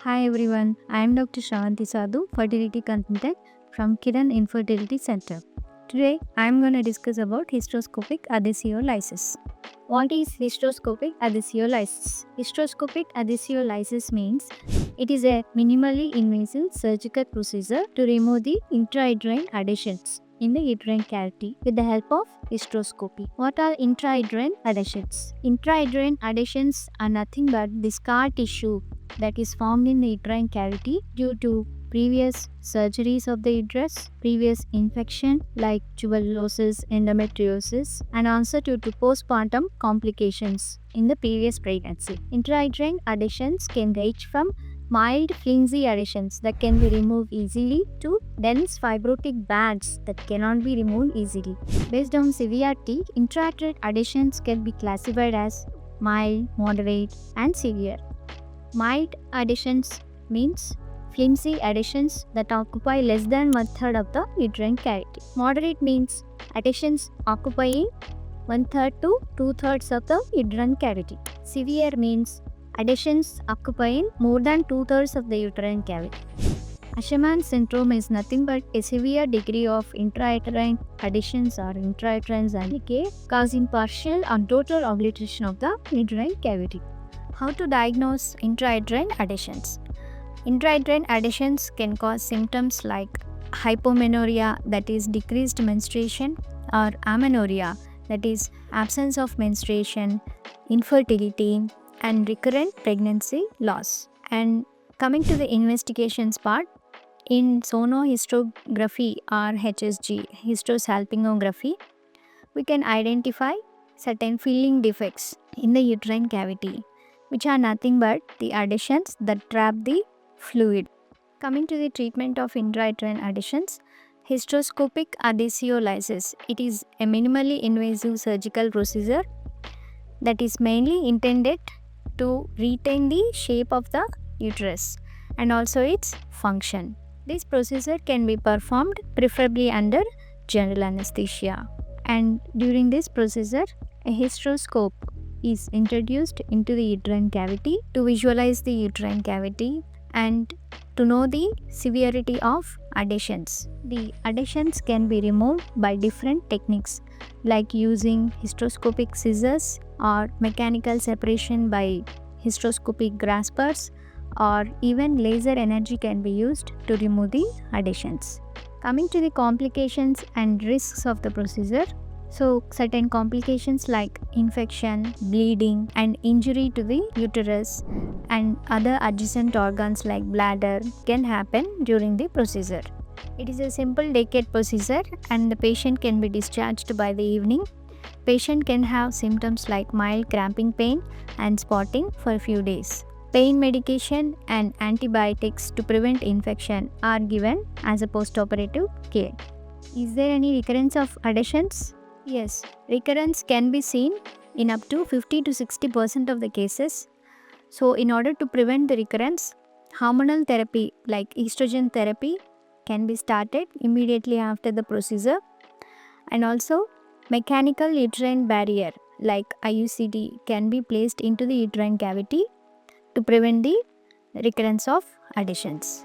Hi everyone, I am Dr. Sravanthi Sadu, Fertility Consultant from Kiran Infertility Center. Today I am going to discuss about hysteroscopic adhesiolysis. What is hysteroscopic adhesiolysis? Hysteroscopic adhesiolysis means it is a minimally invasive surgical procedure to remove the intrauterine adhesions in the uterine cavity with the help of hysteroscopy. What are intrauterine adhesions? Intrauterine adhesions are nothing but the scar tissue that is formed in the uterine cavity due to previous surgeries of the uterus, previous infection like tuberculosis, endometriosis, and also due to postpartum complications in the previous pregnancy. Intrauterine adhesions can range from mild flimsy adhesions that can be removed easily to dense fibrotic bands that cannot be removed easily. Based on severity, intrauterine adhesions can be classified as mild, moderate, and severe. Mild adhesions means flimsy adhesions that occupy less than 1/3 of the uterine cavity. Moderate means adhesions occupying 1/3 to 2/3 of the uterine cavity. Severe means adhesions occupying more than 2/3 of the uterine cavity. Asherman syndrome is nothing but a severe degree of intrauterine adhesions or intrauterine decay causing partial or total obliteration of the uterine cavity. How to diagnose intrauterine adhesions? Intrauterine adhesions can cause symptoms like hypomenorrhea, that is decreased menstruation, or amenorrhea, that is absence of menstruation, infertility, and recurrent pregnancy loss. And coming to the investigations part, in sonohistography or HSG, hysterosalpingography, we can identify certain filling defects in the uterine cavity, which are nothing but the adhesions that trap the fluid. Coming to the treatment of intrauterine adhesions, hysteroscopic adhesiolysis. It is a minimally invasive surgical procedure that is mainly intended to retain the shape of the uterus and also its function. This procedure can be performed preferably under general anesthesia. And during this procedure, a hysteroscope is introduced into the uterine cavity to visualize the uterine cavity and to know the severity of adhesions. The adhesions can be removed by different techniques like using hysteroscopic scissors or mechanical separation by hysteroscopic graspers, or even laser energy can be used to remove the adhesions. Coming to the complications and risks of the procedure, so certain complications like infection, bleeding, and injury to the uterus and other adjacent organs like bladder can happen during the procedure. It is a simple day-care procedure and the patient can be discharged by the evening. Patient can have symptoms like mild cramping pain and spotting for a few days. Pain medication and antibiotics to prevent infection are given as a postoperative care. Is there any recurrence of adhesions? Yes, recurrence can be seen in up to 50 to 60% of the cases. So, in order to prevent the recurrence, hormonal therapy like estrogen therapy can be started immediately after the procedure, and also mechanical uterine barrier like IUCD can be placed into the uterine cavity to prevent the recurrence of adhesions.